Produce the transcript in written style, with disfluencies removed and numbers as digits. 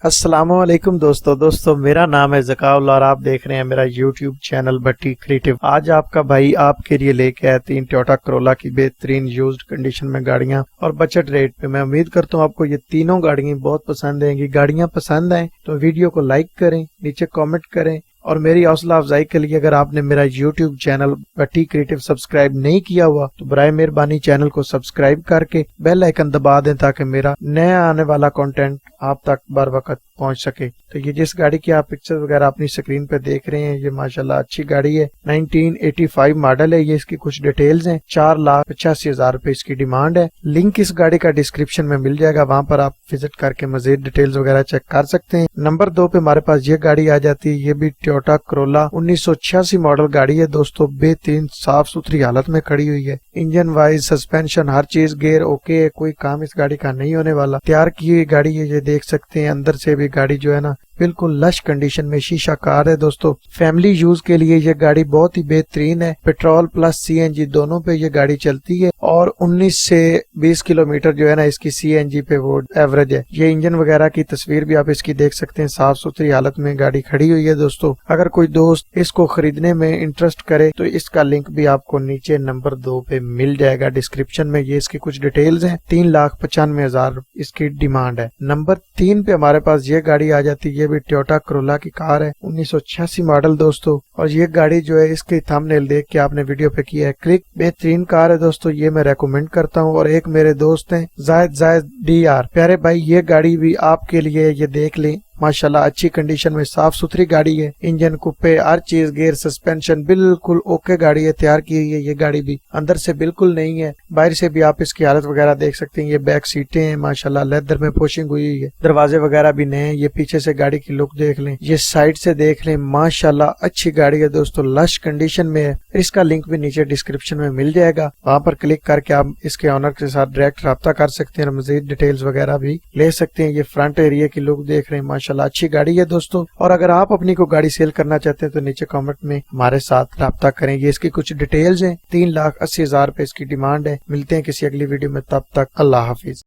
السلام علیکم دوستو میرا نام ہے ذکاءاللہ اور آپ دیکھ رہے ہیں میرا یوٹیوب چینل بھٹی کریٹو۔ آج آپ کا بھائی آپ کے لیے لے کے آیا 3 ٹویوٹا کرولا کی بہترین یوزڈ کنڈیشن میں گاڑیاں اور بجٹ ریٹ پہ۔ میں امید کرتا ہوں آپ کو یہ تینوں گاڑیاں بہت پسند آئیں گی۔ گاڑیاں پسند آئیں تو ویڈیو کو لائک کریں، نیچے کامنٹ کریں، اور میری حوصلہ افزائی کے لیے اگر آپ نے میرا یوٹیوب چینل بھٹی کریٹو سبسکرائب نہیں کیا ہوا تو برائے مہربانی چینل کو سبسکرائب کر کے بیل آئیکن دبا دیں تاکہ میرا نیا آنے والا کنٹینٹ آپ تک بر وقت پہنچ سکے۔ تو یہ جس گاڑی کی آپ پکچر وغیرہ اپنی سکرین پہ دیکھ رہے ہیں یہ ماشاءاللہ اچھی گاڑی ہے، 1985 ماڈل ہے۔ یہ اس کی کچھ ڈیٹیلز ہیں، 4,85,000 روپے اس کی ڈیمانڈ ہے۔ لنک اس گاڑی کا ڈسکرپشن میں مل جائے گا، وہاں پر آپ وزٹ کر کے مزید ڈیٹیلز وغیرہ چیک کر سکتے ہیں۔ نمبر 2 پہ ہمارے پاس یہ گاڑی آ جاتی ہے، یہ بھی ٹویوٹا کرولا 1986 ماڈل گاڑی ہے دوستو، بہترین صاف ستھری حالت میں کھڑی ہوئی ہے۔ انجن وائز، سسپینشن، ہر چیز گیئر اوکے ہے، کوئی کام اس گاڑی کا نہیں ہونے والا۔ تیار کی ہوئی گاڑی ہے، یہ دیکھ سکتے ہیں اندر سے بھی گاڑی جو ہے نا بالکل لش کنڈیشن میں شیشہ کار ہے دوستو۔ فیملی یوز کے لیے یہ گاڑی بہت ہی بہترین ہے، پیٹرول پلس سی این جی دونوں پہ یہ گاڑی چلتی ہے اور 19 سے 20 کلومیٹر جو ہے نا اس کی سی این جی پہ وہ ایوریج ہے۔ یہ انجن وغیرہ کی تصویر بھی آپ اس کی دیکھ سکتے ہیں، صاف ستھری حالت میں گاڑی کھڑی ہوئی ہے دوستو۔ اگر کوئی دوست اس کو خریدنے میں انٹرسٹ کرے تو اس کا لنک بھی آپ کو نیچے نمبر 2 پہ مل جائے گا ڈسکرپشن میں۔ یہ اس کی کچھ ڈیٹیلز ہیں، 3,95,000 اس کی ڈیمانڈ ہے۔ نمبر 3 پہ ہمارے پاس یہ گاڑی آ جاتی ہے، یہ بھی ٹویوٹا کرولا کی کار ہے، 1986 ماڈل دوستو، اور یہ گاڑی جو ہے اس کی تھمبنیل دیکھ کے آپ نے ویڈیو پہ کیا ہے کلک۔ بہترین کار ہے دوستو، یہ میں ریکمینڈ کرتا ہوں۔ اور ایک میرے دوست ہیں زائد ڈی آر، پیارے بھائی یہ گاڑی بھی آپ کے لیے، یہ دیکھ لیں ماشاءاللہ اچھی کنڈیشن میں صاف ستھری گاڑی ہے، انجن کپے ہر چیز گیئر سسپینشن بالکل اوکے گاڑی ہے، تیار کی ہوئی ہے۔ یہ گاڑی بھی اندر سے بالکل نہیں ہے، باہر سے بھی آپ اس کی حالت وغیرہ دیکھ سکتے ہیں۔ یہ بیک سیٹیں ہیں ماشاءاللہ لیدر میں پوشنگ ہوئی ہوئی ہے، دروازے وغیرہ بھی نئے ہیں۔ یہ پیچھے سے گاڑی کی لک دیکھ لیں، یہ سائڈ سے دیکھ لیں، ماشاءاللہ اچھی گاڑی ہے دوستو، لش کنڈیشن میں ہے۔ اس کا لنک بھی نیچے ڈسکرپشن میں مل جائے گا، وہاں پر کلک کر کے آپ اس کے آنر کے ساتھ ڈائریکٹ رابطہ کر سکتے ہیں، مزید ڈیٹیلز وغیرہ بھی لے سکتے ہیں۔ یہ فرنٹ ایریا کی لک دیکھ رہے ہیں، ماشاءاللہ اچھی گاڑی ہے دوستو۔ اور اگر آپ اپنی کو گاڑی سیل کرنا چاہتے ہیں تو نیچے کامنٹ میں ہمارے ساتھ رابطہ کریں۔ یہ اس کی کچھ ڈیٹیلز ہیں، 3,80,000 روپے اس کی ڈیمانڈ ہے۔ ملتے ہیں کسی اگلی ویڈیو میں، تب تک اللہ حافظ۔